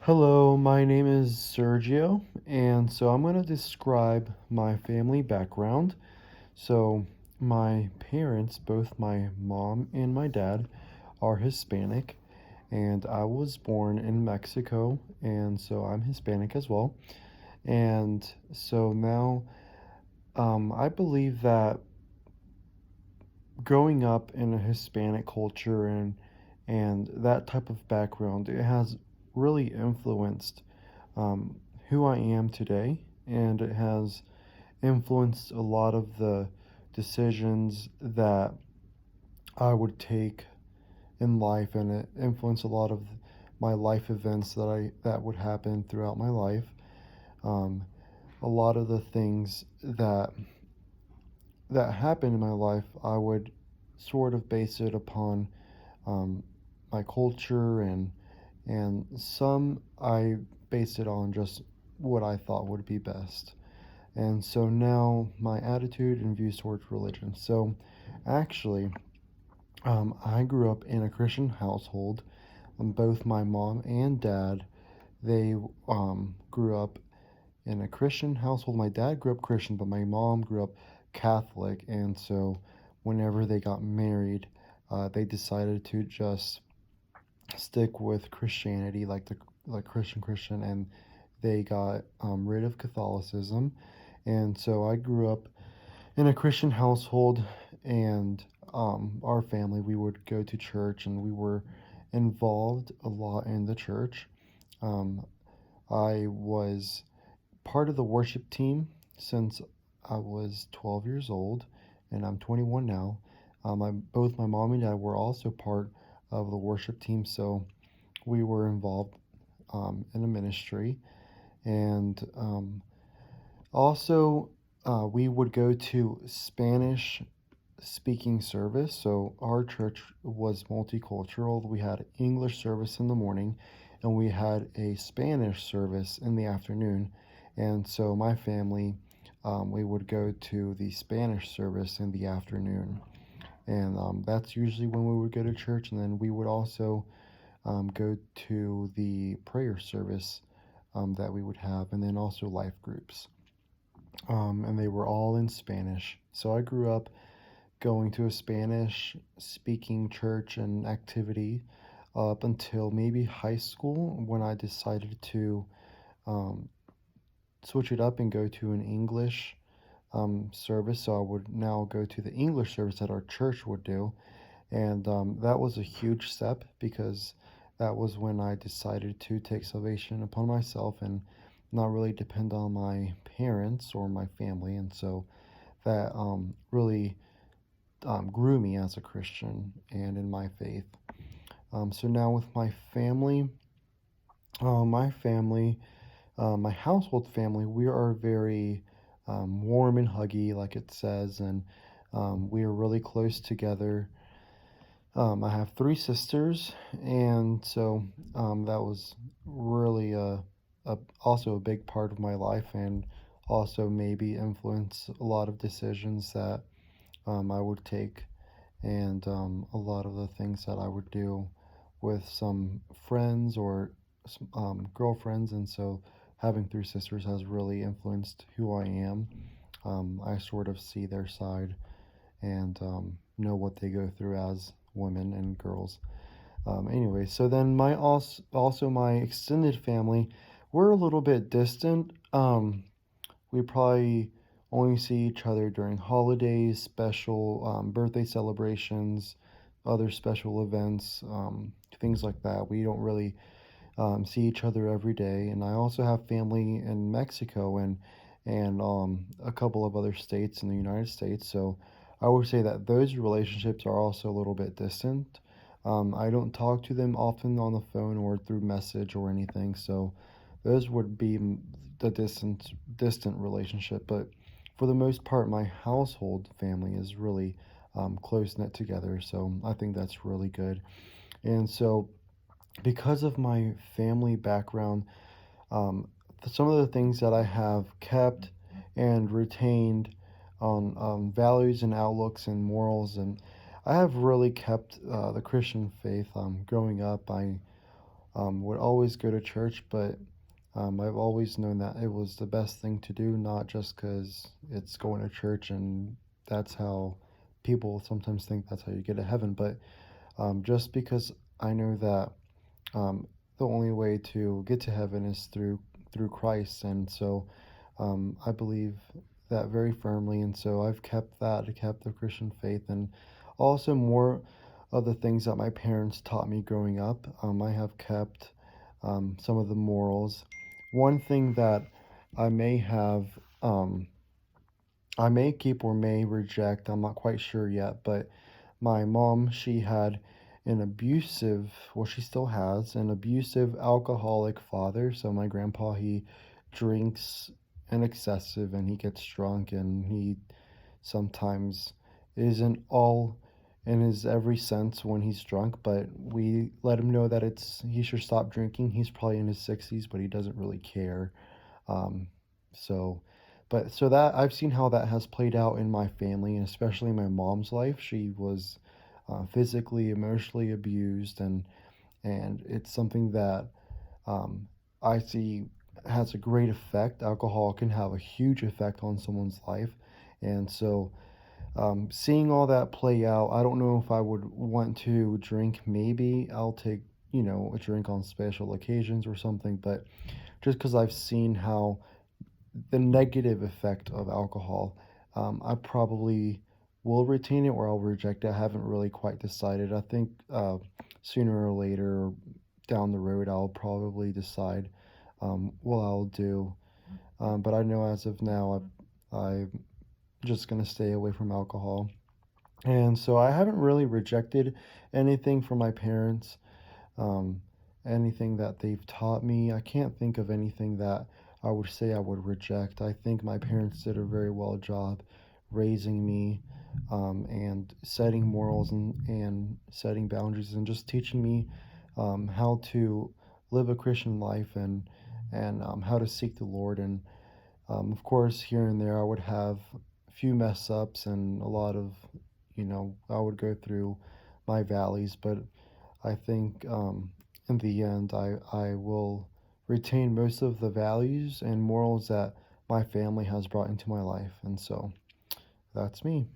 Hello, my name is Sergio, and so I'm going to describe my family background. So, my parents, both my mom and my dad, are Hispanic, and I was born in Mexico, and so I'm Hispanic as well. And so now, I believe that growing up in a Hispanic culture and that type of background, it has really influenced um, who I am today, and it has influenced a lot of the decisions that I would take in life, and it influenced a lot of my life events that would happen throughout my life. Um, a lot of the things that happened in my life, I would sort of base it upon um, my culture, and some I based it on just what I thought would be best. And so now my attitude and views towards religion. So actually, I grew up in a Christian household. Both my mom and dad, they grew up in a Christian household. My dad grew up Christian, but my mom grew up Catholic. And so whenever they got married, they decided to just stick with Christianity, like Christian, and they got rid of Catholicism. And so I grew up in a Christian household, and our family, we would go to church, and we were involved a lot in the church. Um, I was part of the worship team since I was 12 years old, and I'm 21 now. Both my mom and dad were also part of the worship team, so we were involved in a ministry. And also, we would go to Spanish speaking service. So our church was multicultural. We had English service in the morning, and we had a Spanish service in the afternoon. And so my family, we would go to the Spanish service in the afternoon. And that's usually when we would go to church. And then we would also go to the prayer service that we would have, and then also life groups. And they were all in Spanish. So I grew up going to a Spanish speaking church and activity up until maybe high school when I decided to um, switch it up and go to an English service. So I would now go to the English service that our church would do. And that was a huge step because that was when I decided to take salvation upon myself and not really depend on my parents or my family. And so that really grew me as a Christian and in my faith. So now with my family, my household family, we are very warm and huggy, like it says, and we are really close together. I have three sisters, and so that was really also a big part of my life, and also maybe influenced a lot of decisions that I would take, and a lot of the things that I would do with some friends or girlfriends. And so having three sisters has really influenced who I am. I sort of see their side and know what they go through as women and girls. Anyway, so then also my extended family, we're a little bit distant. We probably only see each other during holidays, special birthday celebrations, other special events, things like that. We don't really see each other every day. And I also have family in Mexico and a couple of other states in the United States. So I would say that those relationships are also a little bit distant. I don't talk to them often on the phone or through message or anything. So those would be the distant relationship. But for the most part, my household family is really close knit together. So I think that's really good. And so because of my family background, um, some of the things that I have kept and retained on values and outlooks and morals, and I have really kept the Christian faith. Growing up, I would always go to church, but I've always known that it was the best thing to do, not just because it's going to church and that's how people sometimes think that's how you get to heaven, but just because I know that the only way to get to heaven is through Christ, and so I believe that very firmly, and so I've kept that. I kept the Christian faith, and also more of the things that my parents taught me growing up. I have kept some of the morals. One thing that I may have, I may keep or may reject. I'm not quite sure yet, but my mom, she had an abusive, well, she still has an abusive alcoholic father. So my grandpa, he drinks an excessive and he gets drunk and he sometimes isn't all in his every sense when he's drunk, but we let him know that he should stop drinking. He's probably in his 60s, but he doesn't really care. Um, so, so that I've seen how that has played out in my family and especially my mom's life. She was physically, emotionally abused, and it's something that um, I see has a great effect. Alcohol can have a huge effect on someone's life, and so seeing all that play out, I don't know if I would want to drink. Maybe I'll take a drink on special occasions or something, but just because I've seen how the negative effect of alcohol. I probably will retain it or I'll reject it. I haven't really quite decided. I think sooner or later down the road, I'll probably decide what I'll do. But I know as of now, I'm just going to stay away from alcohol. And so I haven't really rejected anything from my parents, um, anything that they've taught me. I can't think of anything that I would say I would reject. I think my parents did a very well job raising me and setting morals and setting boundaries and just teaching me how to live a Christian life and how to seek the Lord. And of course, here and there, I would have a few mess ups and a lot of, I would go through my valleys, but I think in the end, I will retain most of the values and morals that my family has brought into my life. And so that's me.